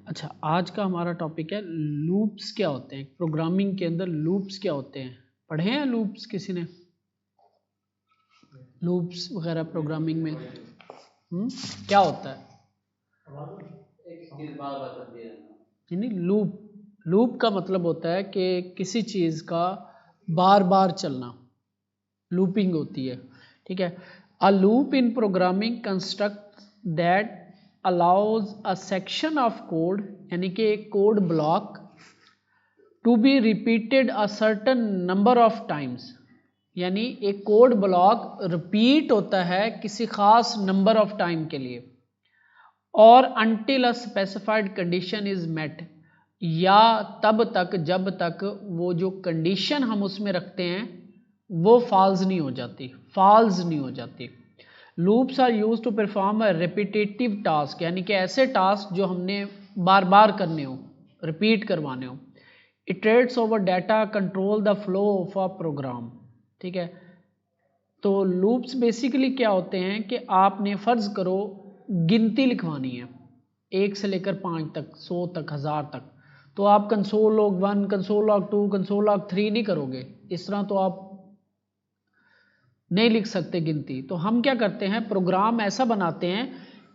अच्छा, आज का हमारा टॉपिक है लूप्स क्या होते हैं। प्रोग्रामिंग के अंदर लूप्स क्या होते हैं, पढ़े हैं लूप्स किसी ने? लूप्स वगैरह प्रोग्रामिंग में क्या होता है? नहीं, लूप का मतलब होता है कि किसी चीज़ का बार बार चलना, लूपिंग होती है। ठीक है। A loop in programming construct that allows a section of code, यानी कि एक code block to be repeated a certain number of times, यानी एक कोड ब्लॉक रिपीट होता है किसी खास नंबर ऑफ टाइम के लिए, और until a specified condition is met, या तब तक जब तक वो जो कंडीशन हम उसमें रखते हैं वो फॉल्स नहीं हो जाती। Loops are use to perform a repetitive task, यानी कि ऐसे टास्क जो हमने बार बार करने हो, रिपीट करवाने हो। Iterates over data control the flow of a program. ठीक है। तो लूप्स बेसिकली क्या होते हैं कि आपने फ़र्ज़ करो गिनती लिखवानी है 1 से लेकर 5 तक, 100 तक, 1000 तक, तो आप console log 1, console log 2, console log 3 नहीं करोगे। इस तरह तो आप नहीं लिख सकते गिनती। तो हम क्या करते हैं, प्रोग्राम ऐसा बनाते हैं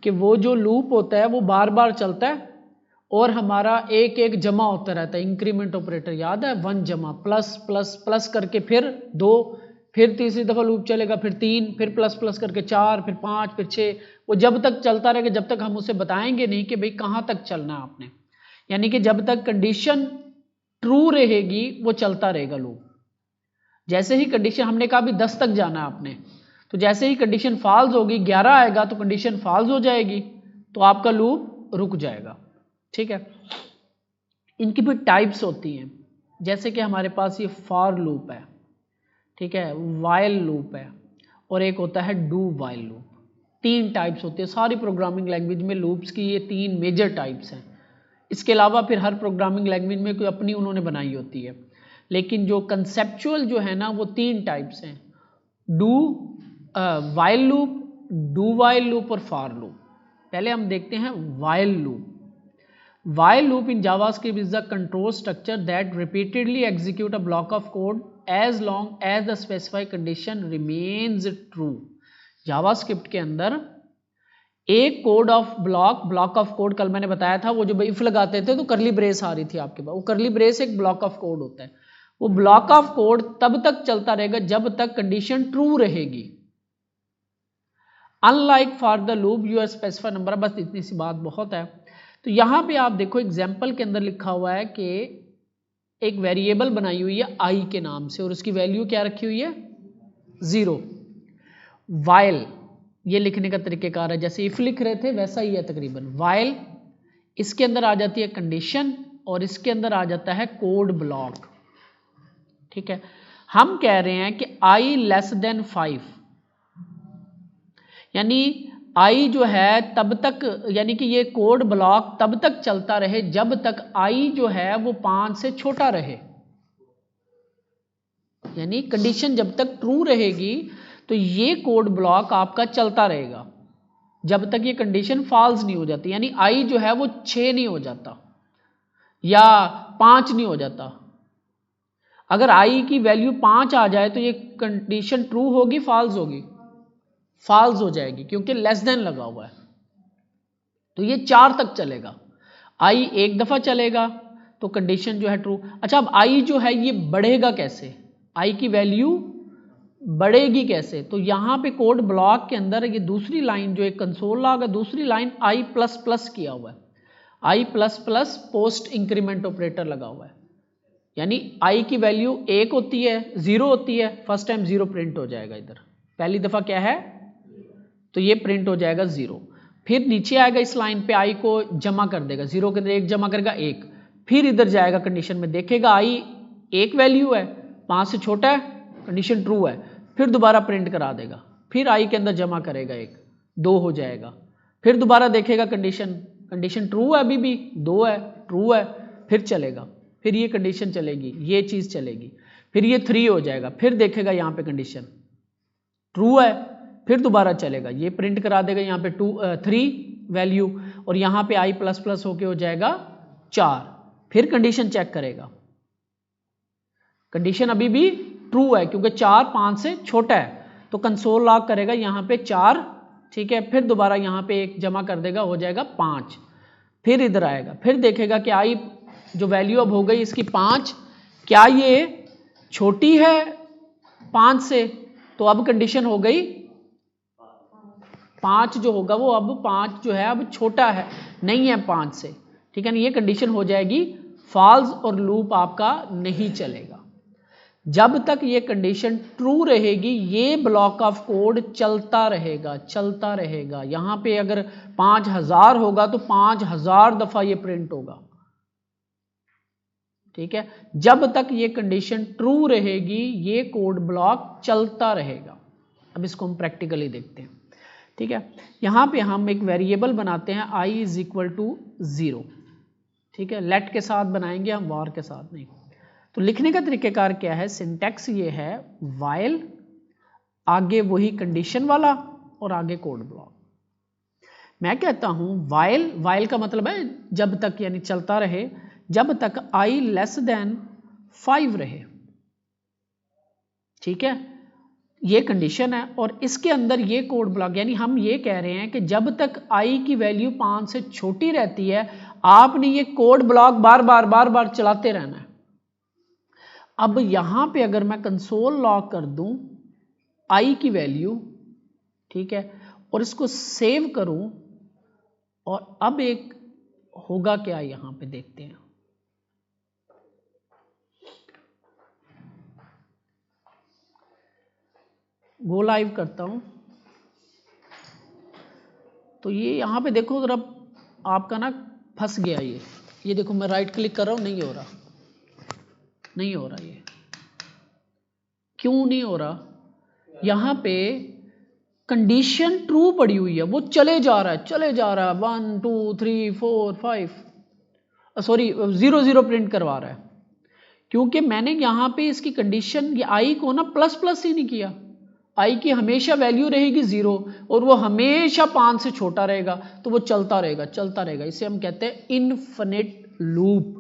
कि वो जो लूप होता है वो बार बार चलता है और हमारा एक एक जमा होता रहता है। इंक्रीमेंट ऑपरेटर याद है, 1 जमा, प्लस प्लस प्लस करके फिर 2, फिर तीसरी दफ़ा लूप चलेगा, फिर 3, फिर प्लस प्लस करके 4, फिर 5, फिर 6, वो जब तक चलता रहेगा जब तक हम उसे बताएंगे नहीं कि भाई कहाँ तक चलना है आपने। यानी कि जब तक कंडीशन ट्रू रहेगी वो चलता रहेगा लूप। जैसे ही कंडीशन, हमने कहा भी 10 तक जाना है आपने, तो जैसे ही कंडीशन फॉल्स होगी, 11 आएगा तो कंडीशन फॉल्स हो जाएगी, तो आपका लूप रुक जाएगा। ठीक है। इनकी भी टाइप्स होती हैं, जैसे कि हमारे पास ये फॉर लूप है, ठीक है, वाइल लूप है, और एक होता है डू वाइल लूप। 3 टाइप्स होती है सारी प्रोग्रामिंग लैंग्वेज में लूप्स की, ये 3 मेजर टाइप्स हैं। इसके अलावा फिर हर प्रोग्रामिंग लैंग्वेज में कोई अपनी उन्होंने बनाई होती है, लेकिन जो कंसेप्चुअल जो है ना वो 3 टाइप्स हैं, do while loop, do while loop और फॉर लूप। पहले हम देखते हैं while loop. While loop in JavaScript is the control structure that repeatedly execute a block of code as long as the specified condition remains true। JavaScript के अंदर एक code of block of code, कल मैंने बताया था, वो जो if लगाते थे तो करली ब्रेस आ रही थी आपके पास, वो करली ब्रेस एक ब्लॉक ऑफ कोड होता है। वो ब्लॉक ऑफ कोड तब तक चलता रहेगा जब तक कंडीशन ट्रू रहेगी। Unlike for the loop you specify number, बस इतनी सी बात बहुत है। तो यहां पे आप देखो एग्जाम्पल के अंदर लिखा हुआ है कि एक वेरिएबल बनाई हुई है आई के नाम से और उसकी वैल्यू क्या रखी हुई है, 0। वाइल ये लिखने का तरीकेकार है, जैसे इफ लिख रहे थे वैसा ही है तकरीबन। वाइल इसके अंदर आ जाती है कंडीशन और इसके अंदर आ जाता है कोड ब्लॉक। ठीक है। हम कह रहे हैं कि आई लेस देन 5, यानी आई जो है तब तक, यानी कि ये कोड ब्लॉक तब तक चलता रहे जब तक आई जो है वो 5 से छोटा रहे। यानी कंडीशन जब तक ट्रू रहेगी तो ये कोड ब्लॉक आपका चलता रहेगा जब तक ये कंडीशन फॉल्स नहीं हो जाती, यानी आई जो है वो 6 नहीं हो जाता या 5 नहीं हो जाता। अगर आई की वैल्यू 5 आ जाए तो ये कंडीशन ट्रू होगी फॉल्स होगी, फॉल्स हो जाएगी, क्योंकि लेस देन लगा हुआ है। तो ये 4 तक चलेगा। आई एक दफा चलेगा तो कंडीशन जो है ट्रू। अच्छा, अब आई जो है ये बढ़ेगा कैसे, आई की वैल्यू बढ़ेगी कैसे? तो यहां पे कोड ब्लॉक के अंदर ये दूसरी लाइन जो एक कंसोल लॉग है, दूसरी लाइन आई प्लस प्लस किया हुआ है, I plus plus post increment operator लगा हुआ है। यानी आई की वैल्यू 1 होती है, 0 होती है, फर्स्ट टाइम 0 प्रिंट हो जाएगा। इधर पहली दफा क्या है, तो ये प्रिंट हो जाएगा 0। फिर नीचे आएगा इस लाइन पे आई को जमा कर देगा, 0 के अंदर 1 जमा करेगा 1, फिर इधर जाएगा कंडीशन में देखेगा आई 1 वैल्यू है, 5 से छोटा है, कंडीशन ट्रू है, फिर दोबारा प्रिंट करा देगा, फिर आई के अंदर जमा करेगा 1, 2 हो जाएगा, फिर दोबारा देखेगा कंडीशन ट्रू है, अभी भी 2 है, ट्रू है, फिर चलेगा, फिर ये कंडीशन चलेगी, ये चीज चलेगी, फिर ये 3 हो जाएगा, फिर देखेगा यहाँ पे कंडीशन ट्रू है, फिर दोबारा चलेगा, ये प्रिंट करा देगा यहाँ पे 3, वैल्यू और यहाँ पे i प्लस प्लस होके हो जाएगा 4। फिर कंडीशन चेक करेगा, कंडीशन अभी भी ट्रू है क्योंकि 4 5 से छोटा है, तो कंसोल लॉग करेगा यहाँ पे 4, ठीक है। फिर दोबारा यहाँ पे 1 जमा कर देगा, हो जाएगा 5। फिर इधर आएगा, फिर देखेगा कि आई जो वैल्यू अब हो गई इसकी 5, क्या ये छोटी है 5 से, तो अब कंडीशन हो गई 5 जो होगा वो अब 5 जो है अब छोटा है, नहीं है 5 से, ठीक है ना। ये कंडीशन हो जाएगी फॉल्स और लूप आपका नहीं चलेगा। जब तक ये कंडीशन ट्रू रहेगी ये ब्लॉक ऑफ कोड चलता रहेगा, चलता रहेगा। यहां पे अगर 5000 होगा तो 5000 दफा ये प्रिंट होगा, ठीक है। जब तक ये कंडीशन ट्रू रहेगी ये कोड ब्लॉक चलता रहेगा। अब इसको हम प्रैक्टिकली देखते हैं, ठीक है। यहां पे हम एक वेरिएबल बनाते हैं i इज इक्वल टू 0, ठीक है। लेट के साथ बनाएंगे हम, वार के साथ नहीं। तो लिखने का तरीकेकार क्या है, सिंटैक्स ये है वाइल, आगे वही कंडीशन वाला और आगे कोड ब्लॉक। मैं कहता हूं वाइल, वाइल का मतलब है जब तक, यानी चलता रहे जब तक i लेस देन 5 रहे, ठीक है। ये कंडीशन है और इसके अंदर ये कोड ब्लॉक, यानी हम ये कह रहे हैं कि जब तक i की वैल्यू 5 से छोटी रहती है आपने ये कोड ब्लॉक बार बार चलाते रहना है। अब यहां पे अगर मैं कंसोल लॉग कर दूं i की वैल्यू, ठीक है, और इसको सेव करूं, और अब एक होगा क्या यहां पे देखते हैं। गो लाइव करता हूं तो ये यहां पे देखो जरा, आपका ना फंस गया ये देखो मैं राइट क्लिक कर रहा हूं, नहीं हो रहा, नहीं हो रहा। ये क्यों नहीं हो रहा, यहां पे कंडीशन ट्रू पड़ी हुई है, वो चले जा रहा है 1 2 3 4 5, सॉरी 0 0 प्रिंट करवा रहा है, क्योंकि मैंने यहां पे इसकी कंडीशन ये आई को ना प्लस प्लस ही नहीं किया। आई की हमेशा वैल्यू रहेगी 0 और वो हमेशा 5 से छोटा रहेगा, तो वो चलता रहेगा चलता रहेगा। इसे हम कहते हैं इनफिनिट लूप।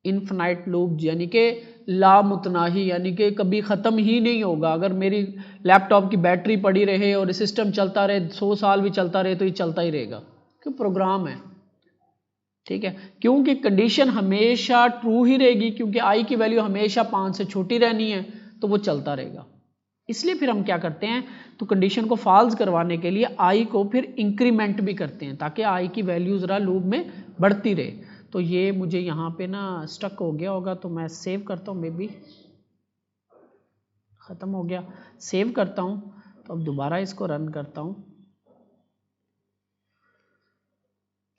इनफिनाइट लूप यानी कि लामुतनाही, यानी कि कभी ख़त्म ही नहीं होगा। अगर मेरी लैपटॉप की बैटरी पड़ी रहे और सिस्टम चलता रहे 100 साल भी चलता रहे तो ये चलता ही रहेगा, क्योंकि प्रोग्राम है, ठीक है। क्योंकि कंडीशन हमेशा ट्रू ही रहेगी, क्योंकि आई की वैल्यू हमेशा 5 से छोटी रहनी है, तो वो चलता रहेगा। इसलिए फिर हम क्या करते हैं, तो कंडीशन को फॉल्स करवाने के लिए आई को फिर इंक्रीमेंट भी करते हैं, ताकि आई की वैल्यू ज़रा लूप में बढ़ती रहे। तो ये मुझे यहाँ पे ना स्टक हो गया होगा, तो मैं सेव करता हूँ, मे बी ख़त्म हो गया, सेव करता हूँ। तो अब दोबारा इसको रन करता हूँ।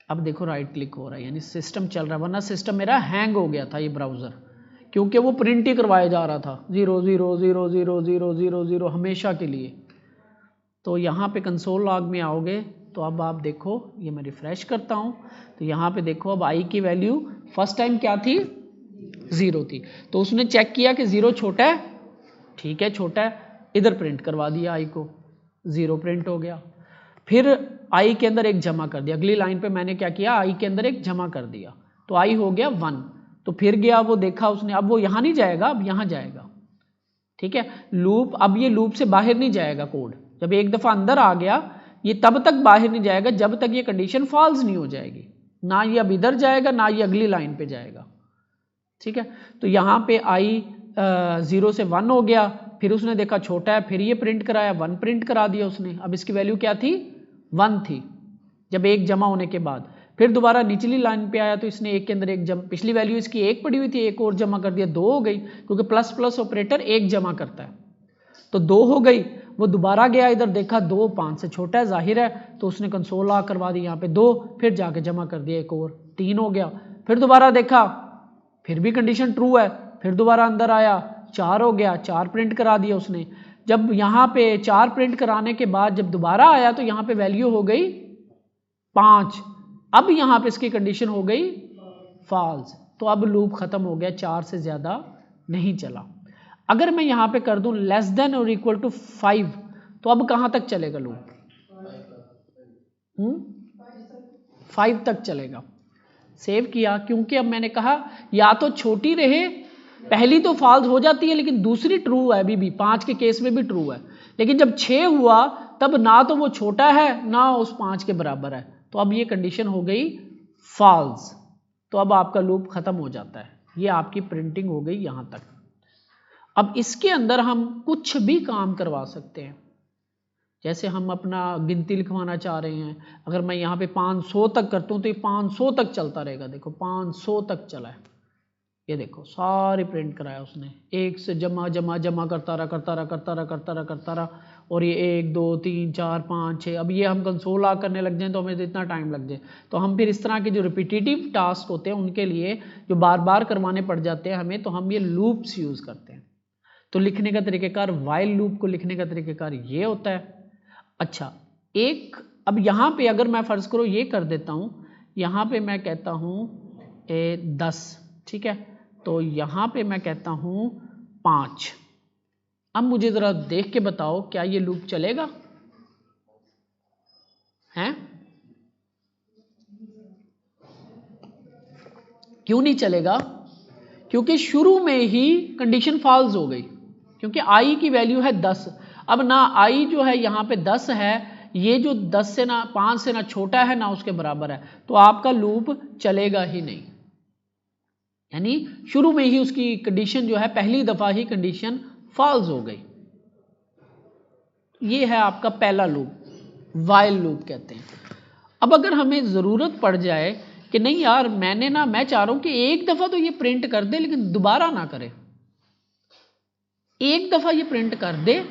अब देखो राइट क्लिक हो रहा है, यानी सिस्टम चल रहा है, वरना सिस्टम मेरा हैंग हो गया था ये ब्राउज़र, क्योंकि वो प्रिंट ही करवाया जा रहा था 0 0 0 0 0 0 0 हमेशा के लिए। तो यहाँ पे कंसोल लॉग में आओगे तो अब आप देखो, ये मैं रिफ्रेश करता हूँ तो यहाँ पे देखो अब आई की वैल्यू फर्स्ट टाइम क्या थी, 0 थी। तो उसने चेक किया कि 0 छोटा है, ठीक है छोटा है, इधर प्रिंट करवा दिया आई को, 0 प्रिंट हो गया। फिर आई के अंदर एक जमा कर दिया, अगली लाइन पे मैंने क्या किया, आई के अंदर एक जमा कर दिया, तो आई हो गया 1। तो फिर गया वो देखा उसने, अब वो यहाँ नहीं जाएगा, अब यहाँ जाएगा, ठीक है। लूप, अब ये लूप से बाहर नहीं जाएगा कोड, जब एक दफ़ा अंदर आ गया ये तब तक बाहर नहीं जाएगा जब तक ये कंडीशन फॉल्स नहीं हो जाएगी, ना ये अब इधर जाएगा ना ये अगली लाइन पे जाएगा, ठीक है। तो यहाँ पे आई 0 से 1 हो गया, फिर उसने देखा छोटा है, फिर ये प्रिंट कराया, 1 प्रिंट करा दिया उसने। अब इसकी वैल्यू क्या थी, 1 थी जब एक जमा होने के बाद। फिर दोबारा निचली लाइन पे आया तो इसने एक के अंदर एक पिछली वैल्यू इसकी 1 पड़ी हुई थी, एक और जमा कर दिया, 2 हो गई, क्योंकि प्लस प्लस ऑपरेटर 1 जमा करता है, तो 2 हो गई। वो दोबारा गया, इधर देखा 2 5 से छोटा है जाहिर है, तो उसने कंसोल लॉग करवा दी यहाँ पे 2, फिर जाके जमा कर दिया एक और, 3 हो गया। फिर दोबारा देखा, फिर भी कंडीशन ट्रू है, फिर दोबारा अंदर आया, 4 हो गया, 4 प्रिंट करा दिया उसने। जब यहाँ पे 4 प्रिंट कराने के बाद जब दोबारा आया तो यहाँ पे वैल्यू हो गई 5, अब यहाँ पे इसकी कंडीशन हो गई फॉल्स, तो अब लूप खत्म हो गया, 4 से ज्यादा नहीं चला। अगर मैं यहाँ पे कर दूं लेस देन और इक्वल टू 5, तो अब कहाँ तक चलेगा लूप, 5 तक चलेगा। सेव किया, क्योंकि अब मैंने कहा या तो छोटी रहे, पहली तो फॉल्स हो जाती है लेकिन दूसरी ट्रू है, अभी भी 5 के केस में भी ट्रू है, लेकिन जब 6 हुआ तब ना तो वो छोटा है ना उस 5 के बराबर है, तो अब ये कंडीशन हो गई फॉल्स। तो अब आपका लूप खत्म हो जाता है। ये आपकी प्रिंटिंग हो गई यहां तक। अब इसके अंदर हम कुछ भी काम करवा सकते हैं। जैसे हम अपना गिनती लिखवाना चाह रहे हैं, अगर मैं यहाँ पे 500 तक करता हूँ तो ये 500 तक चलता रहेगा। देखो 500 तक चला है, ये देखो सारे प्रिंट कराया उसने, एक से जमा जमा जमा करता रहा करता रहा करता रहा करता रहा करता रहा, और ये 1 2 3 4 5 6। अब ये हम कंसोल लॉग करने लग जाएं तो हमें इतना टाइम लग जाए, तो हम फिर इस तरह के जो रिपीटेटिव टास्क होते हैं उनके लिए जो बार बार करवाने पड़ जाते हैं हमें, तो हम ये लूप्स यूज़ करते हैं। तो लिखने का तरीक़ेकार, वाइल लूप को लिखने का तरीक़ेकार ये होता है। अच्छा, एक अब यहाँ पे अगर मैं फ़र्ज़ करो ये कर देता हूँ, यहाँ पे मैं कहता हूँ 10, ठीक है, तो यहाँ पे मैं कहता हूँ 5। अब मुझे ज़रा देख के बताओ क्या ये लूप चलेगा? हैं? क्यों नहीं चलेगा? क्योंकि शुरू में ही कंडीशन फॉल्स हो गई, क्योंकि आई की वैल्यू है 10। अब ना आई जो है यहाँ पे 10 है, ये जो 10 से ना 5 से ना छोटा है ना उसके बराबर है, तो आपका लूप चलेगा ही नहीं। यानी शुरू में ही उसकी कंडीशन जो है पहली दफा ही कंडीशन फॉल्स हो गई। ये है आपका पहला लूप, वाइल लूप कहते हैं। अब अगर हमें ज़रूरत पड़ जाए कि नहीं यार मैं चाह रहा हूं कि एक दफ़ा तो ये प्रिंट कर दे लेकिन दोबारा ना करे, एक दफ़ा ये प्रिंट कर दे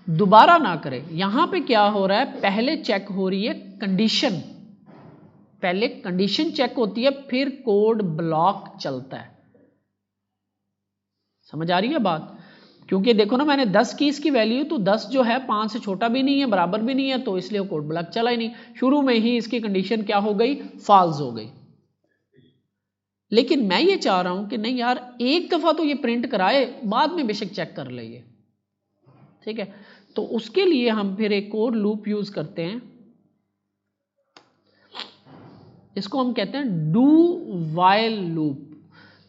दोबारा ना करे। यहां पे क्या हो रहा है, पहले चेक हो रही है कंडीशन, पहले कंडीशन चेक होती है फिर कोड ब्लॉक चलता है। समझ आ रही है बात? क्योंकि देखो ना मैंने 10 की इसकी वैल्यू, तो 10 जो है 5 से छोटा भी नहीं है बराबर भी नहीं है, तो इसलिए कोड ब्लॉक चला ही नहीं। शुरू में ही इसकी कंडीशन क्या हो गई, फॉल्स हो गई। लेकिन मैं ये चाह रहा हूं कि नहीं यार एक दफा तो ये प्रिंट कराए, बाद में बेशक चेक कर ले, ठीक है। तो उसके लिए हम फिर एक और लूप यूज करते हैं, इसको हम कहते हैं डू वाइल लूप।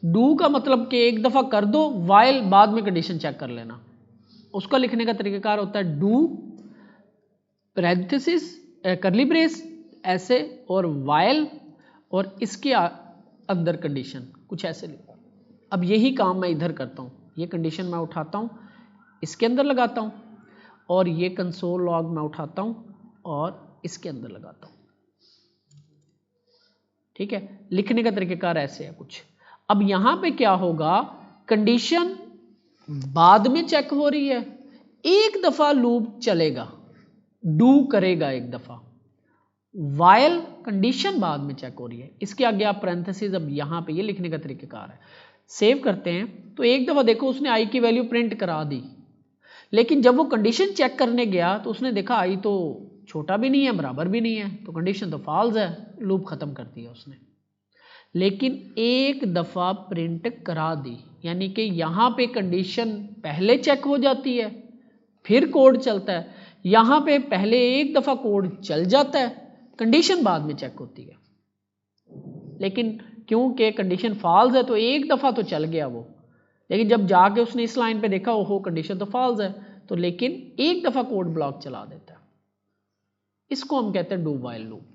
डू का मतलब कि एक दफा कर दो, वाइल बाद में कंडीशन चेक कर लेना। उसका लिखने का तरीकाकार होता है डू पैरेंथेसिस कर्ली ब्रेस ऐसे और वाइल और इसके अंदर कंडीशन कुछ ऐसे लिखो। अब यही काम मैं इधर करता हूं, ये कंडीशन मैं उठाता हूं इसके अंदर लगाता हूं, और ये कंसोल लॉग मैं उठाता हूं और इसके अंदर लगाता हूं, ठीक है। लिखने का तरीकाकार ऐसे है कुछ। अब यहां पे क्या होगा, कंडीशन बाद में चेक हो रही है, एक दफा लूप चलेगा, डू करेगा एक दफा, वाइल कंडीशन बाद में चेक हो रही है। इसके आगे आप पैरेंथेसिस, अब यहां पे ये लिखने का तरीकाकार है। सेव करते हैं तो एक दफा देखो उसने आई की वैल्यू प्रिंट करा दी, लेकिन जब वो कंडीशन चेक करने गया तो उसने देखा आई तो छोटा भी नहीं है बराबर भी नहीं है, तो कंडीशन तो फॉल्स है, लूप खत्म कर दिया उसने। लेकिन एक दफा प्रिंट करा दी, यानी कि यहां पे कंडीशन पहले चेक हो जाती है फिर कोड चलता है, यहां पे पहले एक दफा कोड चल जाता है, कंडीशन बाद में चेक होती है। लेकिन क्योंकि कंडीशन फॉल्स है तो एक दफा तो चल गया वो, लेकिन जब जाके उसने इस लाइन पे देखा ओहो कंडीशन तो फॉल्स है, तो लेकिन एक दफा कोड ब्लॉक चला देता है। इसको हम कहते हैं डू वाइल लूप।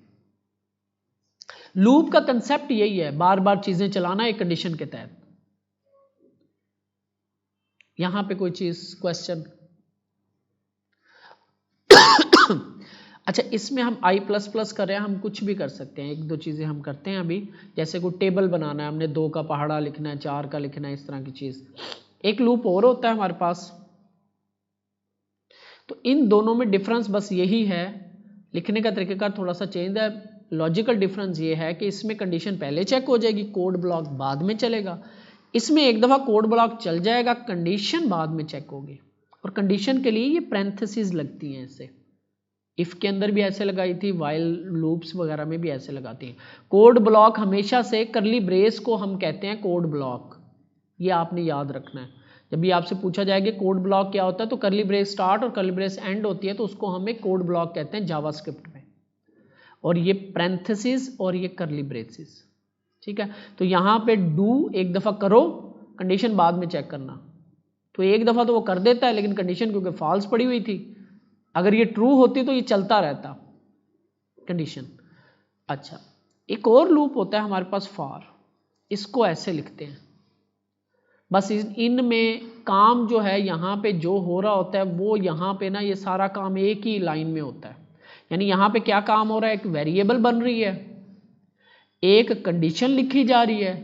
लूप का कंसेप्ट यही है, बार बार चीजें चलाना एक कंडीशन के तहत। यहां पे कोई चीज क्वेश्चन? अच्छा, इसमें हम i++ कर रहे हैं, हम कुछ भी कर सकते हैं, एक दो चीजें हम करते हैं अभी। जैसे कोई टेबल बनाना है, हमने 2 का पहाड़ा लिखना है, 4 का लिखना है, इस तरह की चीज। एक लूप और होता है हमारे पास, तो इन दोनों में डिफरेंस बस यही है, लिखने का तरीकेकार थोड़ा सा चेंज है। लॉजिकल डिफरेंस ये है कि इसमें कंडीशन पहले चेक हो जाएगी, कोड ब्लॉक बाद में चलेगा। इसमें एक दफा कोड ब्लॉक चल जाएगा, कंडीशन बाद में चेक होगी, और कंडीशन के लिए ये पैरेंथेसिस लगती हैं। इससे इफ के अंदर भी ऐसे लगाई थी, वाइल लूप्स वगैरह में भी ऐसे लगाती हैं। कोड ब्लॉक हमेशा से कर्ली ब्रेस को हम कहते हैं कोड ब्लॉक, ये आपने याद रखना है। जब भी आपसे पूछा जाएगा कोड ब्लॉक क्या होता है, तो कर्ली ब्रेस स्टार्ट और कर्ली ब्रेस एंड होती है, तो उसको हम एक कोड ब्लॉक कहते हैं जावास्क्रिप्ट में। और ये पैरेंथेसिस और ये करली ब्रेसेस, ठीक है। तो यहाँ पे डू एक दफ़ा करो, कंडीशन बाद में चेक करना। तो एक दफ़ा तो वो कर देता है, लेकिन कंडीशन क्योंकि फॉल्स पड़ी हुई थी, अगर ये ट्रू होती तो ये चलता रहता कंडीशन। अच्छा, एक और लूप होता है हमारे पास फॉर, इसको ऐसे लिखते हैं। बस इनमें काम जो है यहाँ पे जो हो रहा होता है वो यहाँ पे ना ये सारा काम एक ही लाइन में होता है। यानी यहाँ पे क्या काम हो रहा है, एक वेरिएबल बन रही है, एक कंडीशन लिखी जा रही है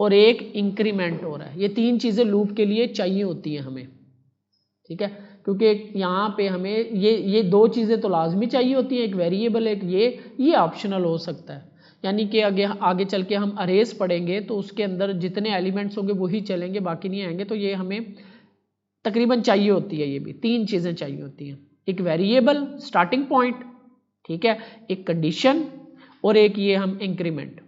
और एक इंक्रीमेंट हो रहा है। ये तीन चीज़ें लूप के लिए चाहिए होती हैं हमें, ठीक है। क्योंकि यहाँ पे हमें ये दो चीज़ें तो लाजमी चाहिए होती हैं, एक वेरिएबल, एक ये ऑप्शनल हो सकता है। यानी कि आगे चल के हम अरेज पढ़ेंगे तो उसके अंदर जितने एलिमेंट्स होंगे वही चलेंगे, बाकी नहीं आएंगे। तो ये हमें तकरीबन चाहिए होती है, ये भी तीन चीज़ें चाहिए होती हैं, एक वेरिएबल स्टार्टिंग पॉइंट, ठीक है, एक कंडीशन और एक ये हम इंक्रीमेंट।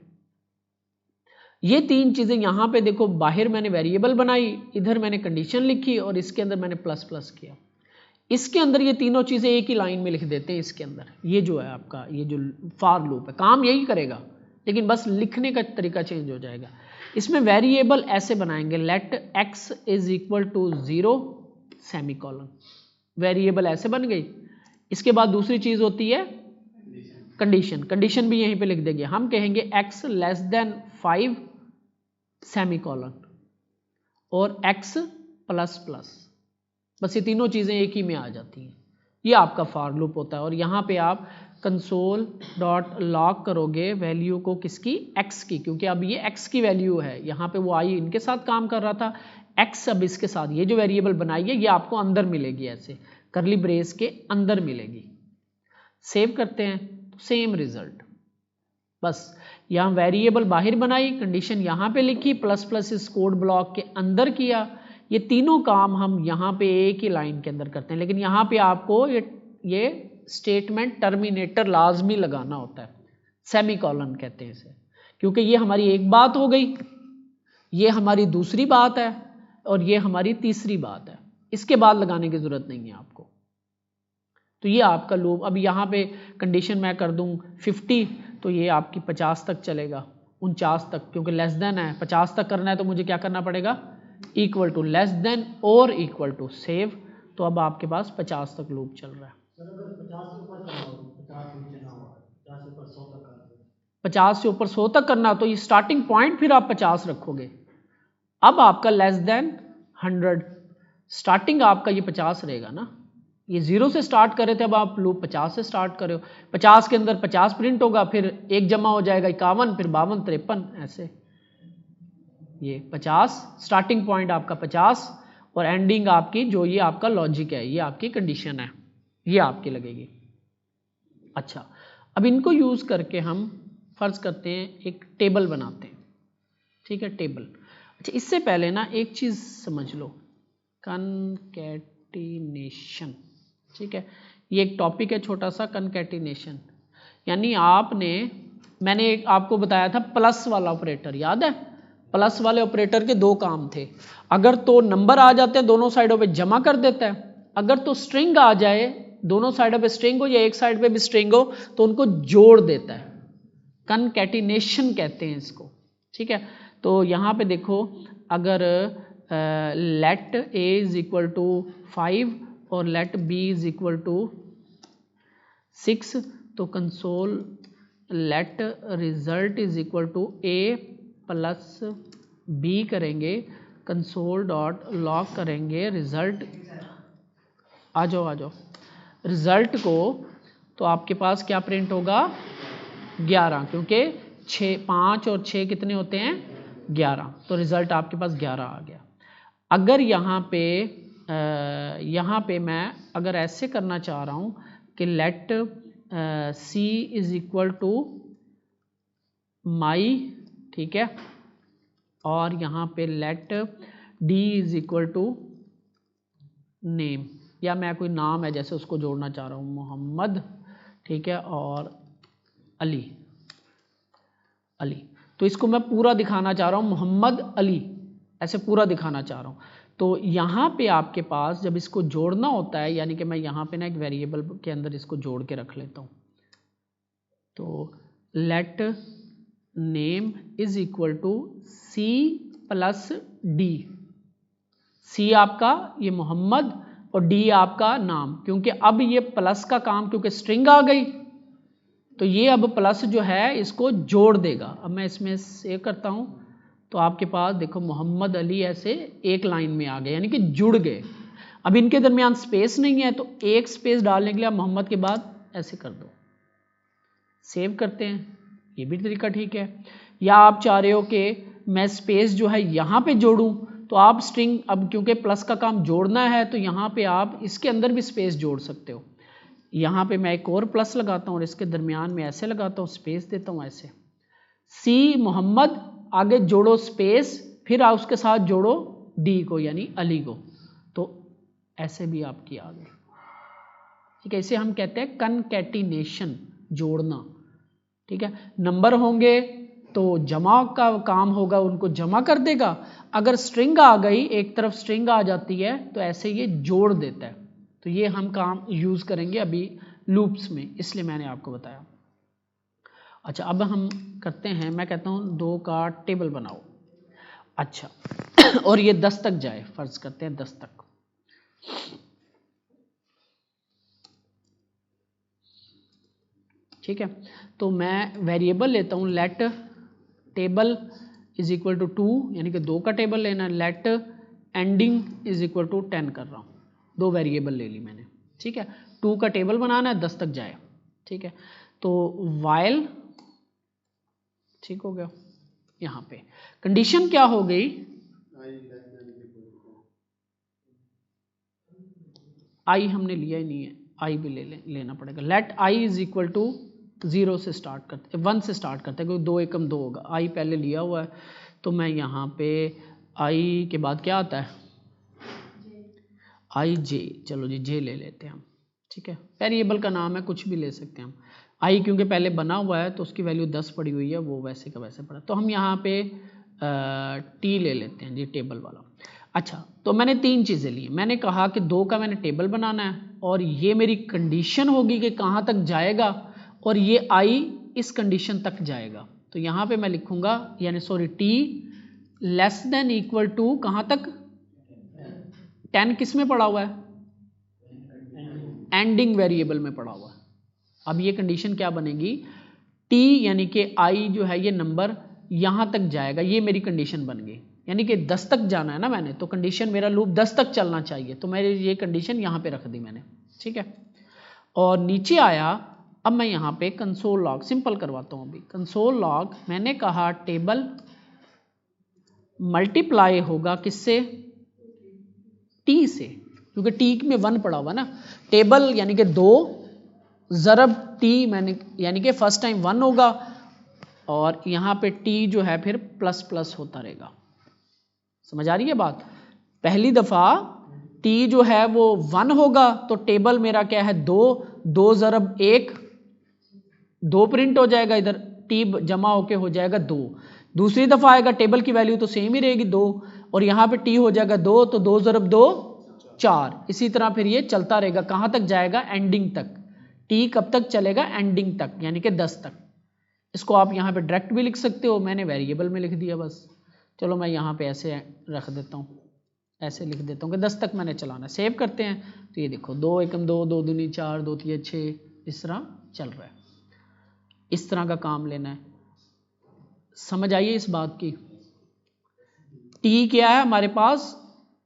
ये तीन चीज़ें यहाँ पे देखो, बाहर मैंने वेरिएबल बनाई, इधर मैंने कंडीशन लिखी और इसके अंदर मैंने प्लस प्लस किया। इसके अंदर ये तीनों चीज़ें एक ही लाइन में लिख देते हैं इसके अंदर। ये जो है आपका ये जो फॉर लूप है काम यही करेगा, लेकिन बस लिखने का तरीका चेंज हो जाएगा। इसमें वेरिएबल ऐसे बनाएंगे, let x is equal to 0 semicolon, variable ऐसे बन गई। इसके बाद दूसरी चीज़ होती है कंडीशन, कंडीशन भी यहीं पे लिख देंगे, हम कहेंगे x लेस देन 5 सेमीकोलन और x प्लस प्लस। बस ये तीनों चीज़ें एक ही में आ जाती हैं। ये आपका फॉर लूप होता है। और यहाँ पे आप कंसोल डॉट लॉग करोगे वैल्यू को, किसकी, x की, क्योंकि अब ये x की वैल्यू है। यहाँ पे वो आई इनके साथ काम कर रहा था, x अब इसके साथ ये जो वेरिएबल बनाई है ये आपको अंदर मिलेगी, ऐसे करली ब्रेस के अंदर मिलेगी। सेव करते हैं तो सेम रिजल्ट। बस यहाँ वेरिएबल बाहर बनाई, कंडीशन यहाँ पे लिखी, प्लस प्लस इस कोड ब्लॉक के अंदर किया। ये तीनों काम हम यहाँ पे एक ही लाइन के अंदर करते हैं, लेकिन यहाँ पे आपको ये स्टेटमेंट टर्मिनेटर लाजमी लगाना होता है, सेमीकोलन कहते हैं इसे, क्योंकि ये हमारी एक बात हो गई, ये हमारी दूसरी बात है और ये हमारी तीसरी बात है। इसके बाद लगाने की जरूरत नहीं है आपको। तो ये आपका लूप। अब यहाँ पे कंडीशन मैं कर दूँ 50 तो ये आपकी 50 तक चलेगा, 49 तक, क्योंकि लेस देन है, 50 तक करना है तो मुझे क्या करना पड़ेगा, इक्वल टू, लेस देन और इक्वल टू, सेव। तो अब आपके पास 50 तक लूप चल रहा है। 50 से ऊपर 100 तक करना तो ये स्टार्टिंग पॉइंट फिर आप 50 रखोगे। अब आपका लेस देन 100, स्टार्टिंग आपका ये 50 रहेगा ना, ये 0 से स्टार्ट करे थे, अब आप लूप 50 से स्टार्ट करे हो। 50 के अंदर 50 प्रिंट होगा, फिर एक जमा हो जाएगा 51, फिर 52, 53, ऐसे। ये 50 स्टार्टिंग पॉइंट आपका 50 और एंडिंग आपकी जो ये आपका लॉजिक है, ये आपकी कंडीशन है, ये आपकी लगेगी। अच्छा, अब इनको यूज करके हम फर्ज करते हैं एक टेबल बनाते हैं, ठीक है, टेबल। अच्छा, इससे पहले ना एक चीज समझ लो, कनकैटिनेशन, ठीक है, ये एक टॉपिक है छोटा सा, कनकैटिनेशन। यानी मैंने आपको बताया था प्लस वाला ऑपरेटर, याद है, प्लस वाले ऑपरेटर के दो काम थे। अगर तो नंबर आ जाते हैं दोनों साइडों पे जमा कर देता है, अगर तो स्ट्रिंग आ जाए, दोनों साइडों पे स्ट्रिंग हो या एक साइड पे भी स्ट्रिंग हो तो उनको जोड़ देता है। कनकैटिनेशन कहते हैं इसको, ठीक है। तो यहाँ पे देखो, अगर let a is equal to 5 और let b is equal to 6, तो console let result is equal to a plus b करेंगे, कंसोल डॉट लॉग करेंगे रिजल्ट, आ जाओ रिजल्ट को, तो आपके पास क्या प्रिंट होगा, 11, क्योंकि 5 और 6 कितने होते हैं, 11, तो रिजल्ट आपके पास 11 आ गया। अगर यहाँ पे मैं अगर ऐसे करना चाह रहा हूँ कि let c is equal to my, ठीक है, और यहाँ पे let d is equal to name, या मैं कोई नाम है जैसे उसको जोड़ना चाह रहा हूँ, मोहम्मद, ठीक है, और अली, तो इसको मैं पूरा दिखाना चाह रहा हूँ, मोहम्मद अली, ऐसे पूरा दिखाना चाह रहा हूँ। तो यहाँ पे आपके पास जब इसको जोड़ना होता है, यानी कि मैं यहाँ पे ना एक वेरिएबल के अंदर इसको जोड़ के रख लेता हूँ, तो let name is equal to C plus D. C आपका ये मोहम्मद और डी आपका नाम, क्योंकि अब ये प्लस का काम, क्योंकि स्ट्रिंग आ गई तो ये अब प्लस जो है इसको जोड़ देगा। अब मैं इसमें सेव करता हूं तो आपके पास देखो मोहम्मद अली ऐसे एक लाइन में आ गए, यानी कि जुड़ गए। अब इनके दरमियान स्पेस नहीं है तो एक स्पेस डालने के लिए आप मोहम्मद के बाद ऐसे कर दो, सेव करते हैं, ये भी तरीका ठीक है। या आप चाह रहे हो कि मैं स्पेस जो है यहाँ पे जोड़ूं तो आप स्ट्रिंग, अब क्योंकि प्लस का काम जोड़ना है तो यहाँ पे आप इसके अंदर भी स्पेस जोड़ सकते हो। यहाँ पे मैं एक और प्लस लगाता हूँ और इसके दरमियान में ऐसे लगाता हूँ, स्पेस देता हूँ ऐसे, सी मोहम्मद आगे जोड़ो स्पेस, फिर आप उसके साथ जोड़ो डी को यानी अली को, तो ऐसे भी आपकी आ गई। ठीक है, इसे हम कहते हैं कनकैटिनेशन, जोड़ना। ठीक है, नंबर होंगे तो जमा का काम होगा, उनको जमा कर देगा। अगर स्ट्रिंग आ गई, एक तरफ स्ट्रिंग आ जाती है तो ऐसे ये जोड़ देता है। तो ये हम काम यूज करेंगे अभी लूप्स में, इसलिए मैंने आपको बताया। अच्छा, अब हम करते हैं, मैं कहता हूं 2 का टेबल बनाओ। अच्छा और ये 10 तक जाए, फर्ज करते हैं 10 तक। ठीक है, तो मैं वेरिएबल लेता हूं let table is equal to 2, यानी कि 2 का टेबल लेना। Let ending is equal to 10 कर रहा हूं, 2 वेरिएबल ले ली मैंने। ठीक है, 2 का टेबल बनाना है, 10 तक जाए। ठीक है, तो वाइल, ठीक हो गया। यहां पे कंडीशन क्या हो गई, आई हमने लिया ही नहीं है, आई भी लेना पड़ेगा। Let I is equal to 0 से स्टार्ट करते, 1 से स्टार्ट करते हैं, क्योंकि 2 एकम 2 होगा। आई पहले लिया हुआ है तो मैं यहाँ पे आई के बाद क्या आता है, आई जे, चलो जी जे ले लेते हैं हम। ठीक है, वेरिएबल का नाम है, कुछ भी ले सकते हैं हम। आई क्योंकि पहले बना हुआ है तो उसकी वैल्यू 10 पड़ी हुई है, वो वैसे का वैसे पड़ा, तो हम यहाँ पे टी ले लेते हैं जी, टेबल वाला। अच्छा, तो मैंने 3 चीज़ें ली। मैंने कहा कि 2 का मैंने टेबल बनाना है और ये मेरी कंडीशन होगी कि कहाँ तक जाएगा, और ये आई इस कंडीशन तक जाएगा। तो यहाँ पे मैं लिखूंगा, यानी sorry T less than equal to कहाँ तक, 10 किस में पड़ा हुआ है, एंडिंग वेरिएबल में पड़ा हुआ है। अब ये कंडीशन क्या बनेगी, टी यानी कि आई जो है ये नंबर यहाँ तक जाएगा, ये मेरी कंडीशन बन गई। यानी कि 10 तक जाना है ना मैंने, तो कंडीशन मेरा लूप 10 तक चलना चाहिए, तो मैंने ये कंडीशन यहाँ पे रख दी मैंने। ठीक है, और नीचे आया, अब मैं यहाँ पे कंसोल लॉग सिंपल करवाता हूँ। अभी कंसोल लॉग मैंने कहा टेबल मल्टीप्लाई होगा किससे, टी से, क्योंकि टी में 1 पड़ा हुआ ना। टेबल यानी कि 2 ज़रब टी, मैंने यानी कि फर्स्ट टाइम 1 होगा और यहाँ पे टी जो है फिर प्लस प्लस होता रहेगा। समझ आ रही है बात, पहली दफ़ा टी जो है वो 1 होगा तो टेबल मेरा क्या है 2, 2 ज़रब 1, 2 प्रिंट हो जाएगा, इधर टी जमा होके हो जाएगा 2। दूसरी दफ़ा आएगा टेबल की वैल्यू तो सेम ही रहेगी 2, और यहाँ पे टी हो जाएगा 2, तो 2 ज़रब 2 4। इसी तरह फिर ये चलता रहेगा, कहाँ तक जाएगा, एंडिंग तक। टी कब तक चलेगा, एंडिंग तक, यानी कि 10 तक। इसको आप यहाँ पे डायरेक्ट भी लिख सकते हो, मैंने वेरिएबल में लिख दिया बस। चलो मैं यहाँ पे ऐसे रख देता हूँ, ऐसे लिख देता हूँ कि 10 तक मैंने चलाना है। सेव करते हैं तो ये देखो 2 एकम 2, 2 दूनी 4, 2 3 6, इस तरह चल रहा है। इस तरह का काम लेना है, समझ आइए इस बात की। टी क्या है हमारे पास,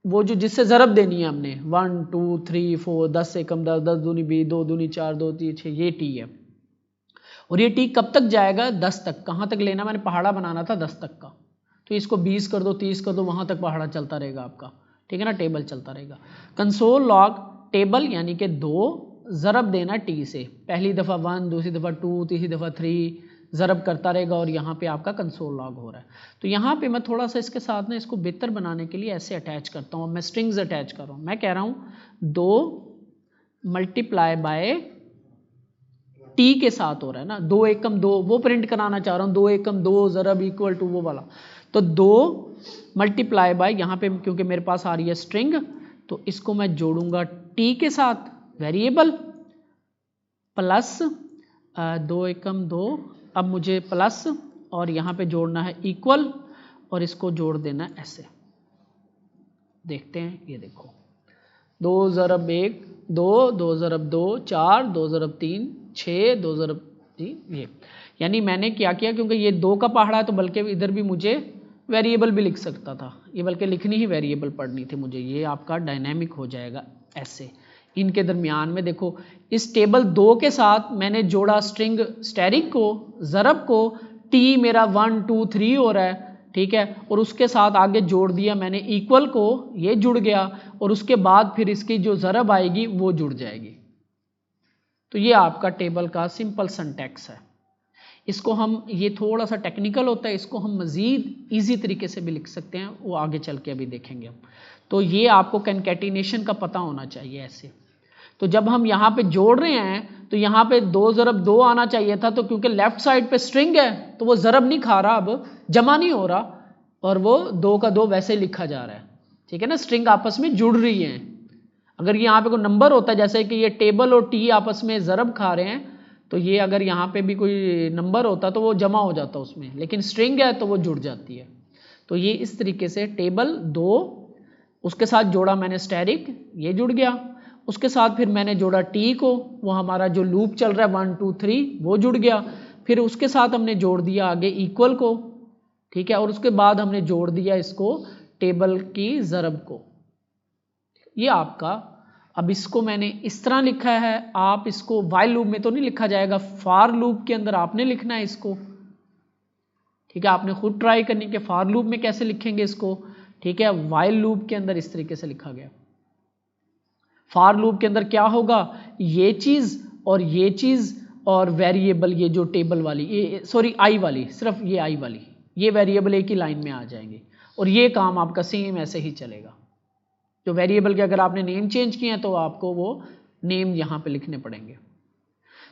वो जो जिससे ज़रब देनी है हमने, 1 2 3 4, 10 एकम 10, 10 दूनी 20, 2 दूनी 4, 2 3 6, ये टी है। और ये टी कब तक जाएगा, 10 तक। कहाँ तक लेना, मैंने पहाड़ा बनाना था 10 तक का, तो इसको 20 कर दो, 30 कर दो, वहाँ तक पहाड़ा चलता रहेगा आपका। ठीक है ना, टेबल चलता रहेगा। कंसोल लॉग टेबल यानी कि 2 ज़रब देना टी से, पहली दफ़ा 1, दूसरी दफ़ा 2, तीसरी दफ़ा 3, ज़रब करता रहेगा और यहाँ पे आपका कंसोल लॉग हो रहा है। तो यहाँ पे मैं थोड़ा सा इसके साथ ना इसको बेहतर बनाने के लिए ऐसे अटैच करता हूँ। मैं स्ट्रिंग्स अटैच कर रहा हूँ, मैं कह रहा हूँ 2 मल्टीप्लाई बाय टी के साथ हो रहा है ना, 2 एकम 2 वो प्रिंट कराना चाह रहा हूँ, 2 एकम 2 ज़रब इक्वल टू वो वाला। तो 2 मल्टीप्लाई बाय, यहाँ पे क्योंकि मेरे पास आ रही है स्ट्रिंग तो इसको मैं जोड़ूंगा टी के साथ वेरिएबल, प्लस 2 एकम 2, अब मुझे प्लस और यहाँ पे जोड़ना है इक्वल और इसको जोड़ देना ऐसे। देखते हैं, ये देखो 2 ज़रब 1 2, 2 ज़रब 2 4, 2 ज़रब 3 6, 2 ज़रब 3 ये। यानी मैंने क्या किया, क्योंकि ये 2 का पहाड़ा है तो बल्कि इधर भी मुझे वेरिएबल भी लिख सकता था, ये बल्कि लिखनी ही वेरिएबल पढ़नी थी मुझे। ये आपका डायनेमिक हो जाएगा ऐसे। इनके दरमियान में देखो इस टेबल 2 के साथ मैंने जोड़ा स्ट्रिंग स्टैरिक को, ज़रब को, टी मेरा 1 2 3 हो रहा है, ठीक है, और उसके साथ आगे जोड़ दिया मैंने इक्वल को, ये जुड़ गया, और उसके बाद फिर इसकी जो ज़रब आएगी वो जुड़ जाएगी। तो ये आपका टेबल का सिंपल सिंटैक्स है। इसको हम, ये थोड़ा सा टेक्निकल होता है, इसको हम मज़ीद ईजी तरीके से भी लिख सकते हैं, वो आगे चल के अभी देखेंगे हम। तो ये आपको कॉन्कैटिनेशन का पता होना चाहिए ऐसे। तो जब हम यहाँ पे जोड़ रहे हैं तो यहाँ पे 2 ज़रब 2 आना चाहिए था, तो क्योंकि लेफ्ट साइड पे स्ट्रिंग है तो वो ज़रब नहीं खा रहा, अब जमा नहीं हो रहा, और वो 2 का 2 वैसे लिखा जा रहा है, ठीक है ना, स्ट्रिंग आपस में जुड़ रही है। अगर यहाँ पे कोई नंबर होता है, जैसे कि ये टेबल और टी आपस में ज़रब खा रहे हैं, तो ये अगर यहाँ पे भी कोई नंबर होता तो वो जमा हो जाता उसमें, लेकिन स्ट्रिंग है तो वो जुड़ जाती है। तो ये इस तरीके से टेबल 2, उसके साथ जोड़ा मैंने स्टैरिक, ये जुड़ गया, उसके साथ फिर मैंने जोड़ा टी को, वो हमारा जो लूप चल रहा है 1 2 3 वो जुड़ गया, फिर उसके साथ हमने जोड़ दिया आगे इक्वल को, ठीक है, और उसके बाद हमने जोड़ दिया इसको टेबल की ज़रब को। ये आपका, अब इसको मैंने इस तरह लिखा है, आप इसको वाइल लूप में तो नहीं लिखा जाएगा, फॉर लूप के अंदर आपने लिखना है इसको, ठीक है, आपने खुद ट्राई करनी कि फॉर लूप में कैसे लिखेंगे इसको, ठीक है। वाइल लूप के अंदर इस तरीके से लिखा गया। फॉर लूप के अंदर क्या होगा, ये चीज़ और ये चीज़ और वेरिएबल, ये जो टेबल वाली, ये सॉरी आई वाली, सिर्फ ये आई वाली, ये वेरिएबल एक ही लाइन में आ जाएंगे, और ये काम आपका सेम ऐसे ही चलेगा। जो वेरिएबल के अगर आपने नेम चेंज किए हैं तो आपको वो नेम यहाँ पे लिखने पड़ेंगे।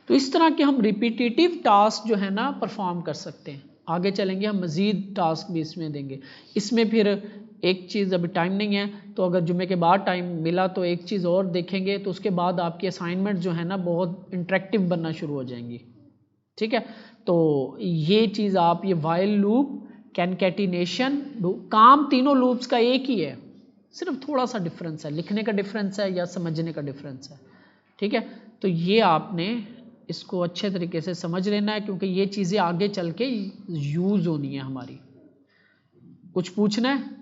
तो इस तरह के हम रिपीटेटिव टास्क जो है ना परफॉर्म कर सकते हैं। आगे चलेंगे हम मज़ीद टास्क भी इसमें देंगे। इसमें फिर एक चीज़, अभी टाइम नहीं है तो अगर जुम्मे के बाद टाइम मिला तो एक चीज़ और देखेंगे, तो उसके बाद आपकी असाइनमेंट जो है ना बहुत इंटरेक्टिव बनना शुरू हो जाएंगी, ठीक है। तो ये चीज़ आप, ये वाइल लूप, कैनकैटिनेशन, काम तीनों लूप्स का एक ही है, सिर्फ थोड़ा सा डिफरेंस है, लिखने का डिफरेंस है या समझने का डिफरेंस है, ठीक है। तो ये आपने इसको अच्छे तरीके से समझ लेना है, क्योंकि ये चीज़ें आगे चल के यूज़ होनी है हमारी। कुछ पूछना है?